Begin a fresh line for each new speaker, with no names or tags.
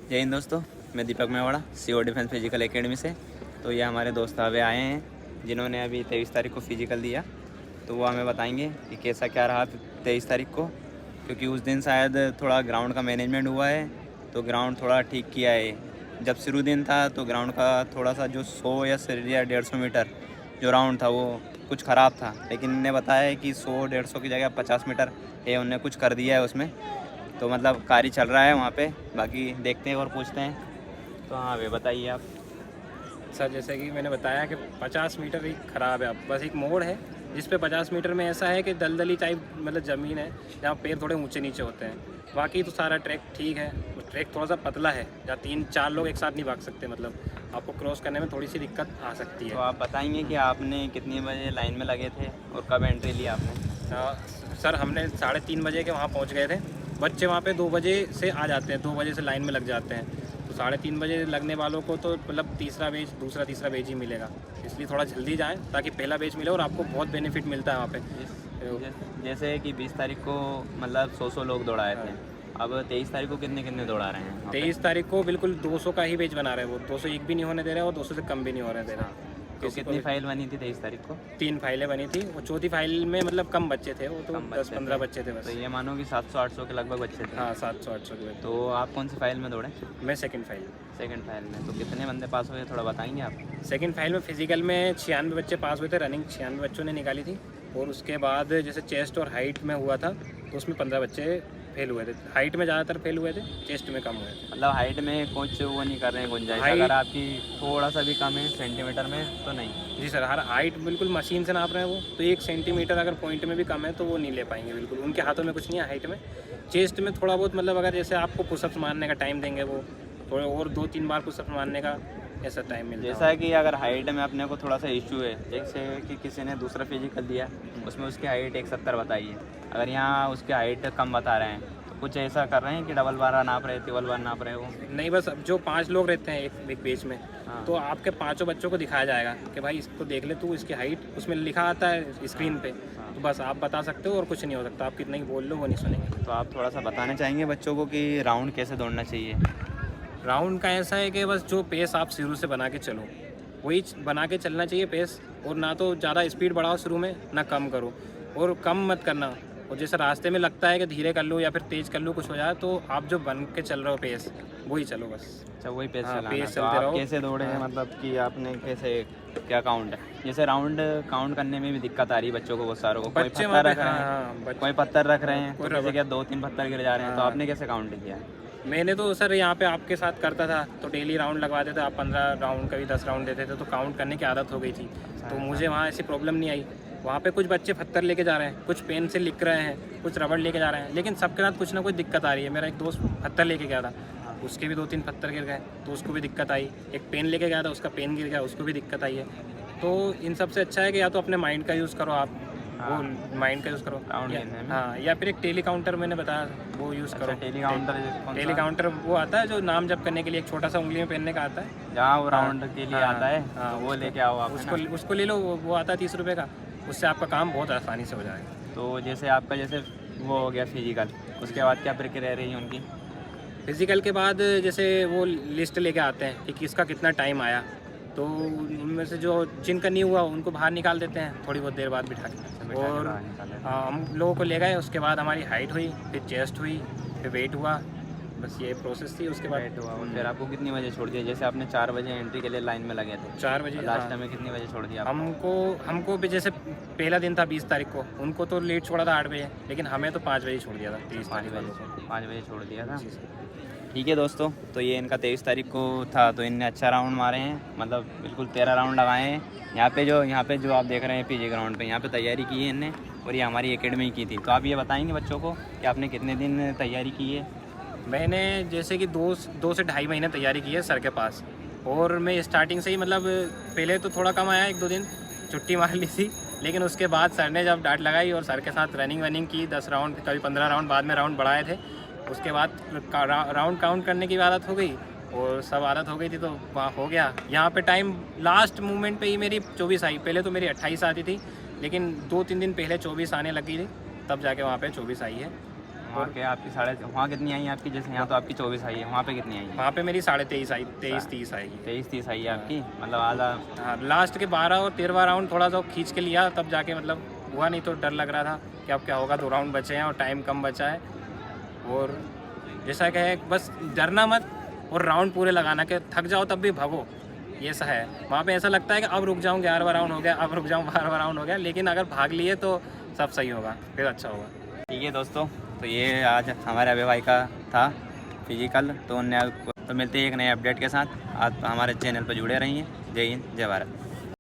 जय हिंद दोस्तों, मैं Deepak Mewada CO defence physical academy से। तो ये हमारे दोस्त अभी आए हैं जिन्होंने अभी 23 तारीख को फिजिकल दिया। तो वो हमें बताएंगे कि कैसा क्या रहा 23 तारीख को, क्योंकि उस दिन शायद थोड़ा ग्राउंड का मैनेजमेंट हुआ है तो ग्राउंड थोड़ा ठीक किया है। जब शुरू दिन था तो ग्राउंड का थोड़ा सा जो 100 या 150 मीटर जो राउंड था वो कुछ ख़राब था, लेकिन इन्हें बताया है कि 100-150 की जगह 50 मीटर है, उन्हें कुछ कर दिया है उसमें। तो मतलब कार्य चल रहा है वहाँ पे, बाकी देखते हैं और पूछते हैं। तो हाँ वे बताइए आप।
सर जैसे कि मैंने बताया कि 50 मीटर ही ख़राब है। अब बस एक मोड़ है जिस पे 50 मीटर में ऐसा है कि दलदली टाइप मतलब ज़मीन है जहाँ पैर थोड़े ऊंचे नीचे होते हैं। बाकी तो सारा ट्रैक ठीक है। ट्रैक थोड़ा सा पतला है जहाँ 3-4 लोग एक साथ नहीं भाग सकते, मतलब आपको क्रॉस करने में थोड़ी सी दिक्कत आ सकती
तो
है।
आप बताएंगे कि आपने कितनी बजे लाइन में लगे थे और कब एंट्री ली आपने?
सर हमने 3:30 बजे के वहाँ पहुँच गए थे। बच्चे वहाँ पे 2 बजे से आ जाते हैं, 2 बजे से लाइन में लग जाते हैं। तो 3:30 बजे लगने वालों को तो मतलब तीसरा तीसरा बैच ही मिलेगा, इसलिए थोड़ा जल्दी जाएं ताकि पहला बैच मिले और आपको बहुत बेनिफिट मिलता है वहाँ पे।
जैसे कि 20 तारीख को मतलब 100 लोग दौड़ाए थे, अब 23 तारीख को कितने दौड़ा रहे हैं वहाँ पे?
23 तारीख को बिल्कुल 200 का ही बैच बना रहे हैं। वो 201 भी नहीं होने दे रहे और 200 से कम भी नहीं होने दे रहे।
तो कितनी फाइल बनी थी 23 तारीख को?
3 फाइलें बनी थी और चौथी फाइल में मतलब कम बच्चे थे, वो तो 10-15 बच्चे थे बस।
तो ये मानो कि 700-800 के लगभग बच्चे थे।
हाँ 700-800 के।
तो आप कौन सी फाइल में दौड़े?
मैं सेकंड फाइल।
सेकंड फाइल में। तो कितने बंदे पास हुए थोड़ा बताएंगे आप?
सेकंड फाइल में फिजिकल में 96 बच्चे पास हुए थे, रनिंग 96 बच्चों ने निकाली थी। और उसके बाद जैसे चेस्ट और हाइट में हुआ था तो उसमें 15 बच्चे फेल हुए थे। हाइट में ज़्यादातर फेल हुए थे, चेस्ट में कम हुए थे।
मतलब हाइट में कुछ वो नहीं कर रहे हैं गुंजाइश, अगर आपकी थोड़ा सा भी कम है सेंटीमीटर में तो नहीं?
जी सर, हर हाइट बिल्कुल मशीन से नाप रहे हैं वो, तो 1 सेंटीमीटर अगर पॉइंट में भी कम है तो वो नहीं ले पाएंगे बिल्कुल। उनके हाथों में कुछ नहीं है हाइट में। चेस्ट में थोड़ा बहुत मतलब अगर जैसे आपको पुशअप्स मारने का टाइम देंगे वो थोड़े और 2-3 बार पुशअप्स मारने का ऐसा टाइम मिलता है।
जैसा है कि अगर हाइट में अपने को थोड़ा सा इशू है, जैसे कि किसी ने दूसरा फिजिकल दिया उसमें उसकी हाइट 170 बताई है, अगर यहाँ उसकी हाइट कम बता रहे हैं तो कुछ ऐसा कर रहे हैं कि डबल बार नाप रहे, ट्रिपल बार नाप रहे हो?
नहीं, बस अब जो 5 लोग रहते हैं एक पेज में,
हाँ।
तो आपके 5 बच्चों को दिखाया जाएगा कि भाई इसको देख ले तू, इसकी हाइट उसमें लिखा आता है स्क्रीन पे।
हाँ।
तो बस आप बता सकते हो और कुछ नहीं हो सकता। आप कितना ही बोल लो वो नहीं सुनेंगे।
तो आप थोड़ा सा बताना चाहेंगे बच्चों को कि राउंड कैसे दौड़ना चाहिए?
राउंड का ऐसा है कि बस जो पेस आप शुरू से बना के चलो वही बना के चलना चाहिए पेस। और ना तो ज़्यादा स्पीड बढ़ाओ शुरू में, ना कम करो, और कम मत करना। और जैसे रास्ते में लगता है कि धीरे कर लो या फिर तेज़ कर लो कुछ हो जाए, तो आप जो बन के चल रहे हो पेस वही चलो बस।
अच्छा, वही पेस
हाँ,
चलाना।
पेस
तो
चलते
आप
रहो।
कैसे दौड़े हैं, मतलब कि आपने कैसे क्या काउंट है? जैसे राउंड काउंट करने में भी दिक्कत आ रही है बच्चों को, बहुत सारों को। कोई
बच्चे
पत्थर रख रहे
हाँ,
हैं, कोई पत्थर रख रहे हैं,
कोई
तो किसी के 2-3 पत्थर गिर जा रहे हैं। तो आपने कैसे काउंट किया?
मैंने तो सर यहाँ पे आपके साथ करता था तो डेली राउंड लगवाते थे। आप 15 राउंड कभी 10 राउंड देते थे तो काउंट करने की आदत हो गई थी। तो मुझे वहाँ ऐसी प्रॉब्लम नहीं आई। वहाँ पे कुछ बच्चे पत्थर लेके जा रहे हैं, कुछ पेन से लिख रहे हैं, कुछ रबड़ लेके जा रहे हैं, लेकिन सबके साथ कुछ ना कुछ दिक्कत आ रही है। मेरा एक दोस्त पत्थर लेके गया था, उसके भी 2-3 पत्थर गिर गए तो उसको भी दिक्कत आई। एक पेन लेके गया था, उसका पेन गिर गया, उसको भी दिक्कत आई है। तो इन सबसे अच्छा है कि या तो अपने माइंड का यूज़ करो आप, वो माइंड का यूज़ करो, हाँ, या फिर एक टेली काउंटर मैंने बताया वो यूज़ करो। टेली काउंटर वो आता है जो नाम जप करने के लिए एक छोटा सा उंगली में पहनने का आता है,
जहाँ वो राउंड के लिए आता है,
हाँ,
तो वो लेके आओ आप।
उसको ले लो। वो आता है 30 रुपये का, उससे आपका काम बहुत आसानी से हो जाएगा।
तो जैसे आपका जैसे वो हो गया फिजिकल, उसके बाद क्या प्रक्रिया रही है उनकी?
फिज़िकल के बाद जैसे वो लिस्ट लेके आते हैं कि किसका कितना टाइम आया, तो उनमें से जो जिनका नहीं हुआ उनको बाहर निकाल देते हैं थोड़ी बहुत देर बाद बिठा के। और हम लोगों को ले गए, उसके बाद हमारी हाइट हुई, फिर चेस्ट हुई, फिर वेट हुआ, बस ये प्रोसेस थी। उसके बाद
वेट हुआ। और फिर आपको कितनी बजे छोड़ दिया? जैसे आपने 4 बजे एंट्री के लिए लाइन में लगे थे,
4 बजे।
लास्ट में कितनी बजे छोड़ दिया?
हमको भी जैसे पहला दिन था 20 तारीख को, उनको तो लेट छोड़ा था 8 बजे, लेकिन हमें तो 5 बजे छोड़ दिया था।
5 बजे छोड़ दिया था। ठीक है दोस्तों, तो ये इनका 23 तारीख को था, तो इनने अच्छा राउंड मारे हैं, मतलब बिल्कुल 13 राउंड लगाए हैं। यहाँ पे जो आप देख रहे हैं पीजी ग्राउंड पे, यहाँ पे तैयारी की है इनने, और ये हमारी एकेडमी की थी। तो आप ये बताएंगे बच्चों को कि आपने कितने दिन तैयारी की है?
मैंने जैसे कि 2 से 2.5 महीने तैयारी की है सर के पास। और मैं स्टार्टिंग से ही मतलब पहले तो थोड़ा कम आया, 1-2 दिन छुट्टी मार ली थी, लेकिन उसके बाद सर ने जब डांट लगाई और सर के साथ रनिंग की 10 राउंड, कभी 15 राउंड, बाद में राउंड बढ़ाए थे। उसके बाद राउंड काउंट करने की आदत हो गई और सब आदत हो गई थी, तो वहाँ हो गया। यहाँ पे टाइम लास्ट मोमेंट पे ही मेरी 24 आई। पहले तो मेरी 28 आती थी, लेकिन 2-3 दिन पहले 24 आने लगी थी, तब जाके वहाँ पे 24 आई है।
वहाँ के आपकी वहाँ कितनी आई आपकी? जैसे यहाँ तो आपकी 24 आई है, वहाँ पे कितनी आई है?
वहाँ पे मेरी 23.5 आई, 23-30 आएगी।
23-30 आई है आपकी, मतलब आधा।
हाँ, लास्ट के 12 और 13वां राउंड थोड़ा सा खींच के लिया, तब जाके मतलब हुआ, नहीं तो डर लग रहा था कि अब क्या होगा। 2 राउंड बचे हैं और टाइम कम बचा है। और जैसा कि है, बस डरना मत और राउंड पूरे लगाना, कि थक जाओ तब भी भागो, ये सा है। वहाँ पे ऐसा लगता है कि अब रुक जाऊँ, 11वां राउंड हो गया, अब रुक जाऊँ, 12वां राउंड हो गया, लेकिन अगर भाग लिए तो सब सही होगा, फिर अच्छा होगा।
ठीक है दोस्तों, तो ये आज हमारे अभय भाई का था फिजिकल। तो मिलते हैं एक नए अपडेट के साथ। आप हमारे चैनल पर जुड़े रहिए। जय हिंद, जय भारत।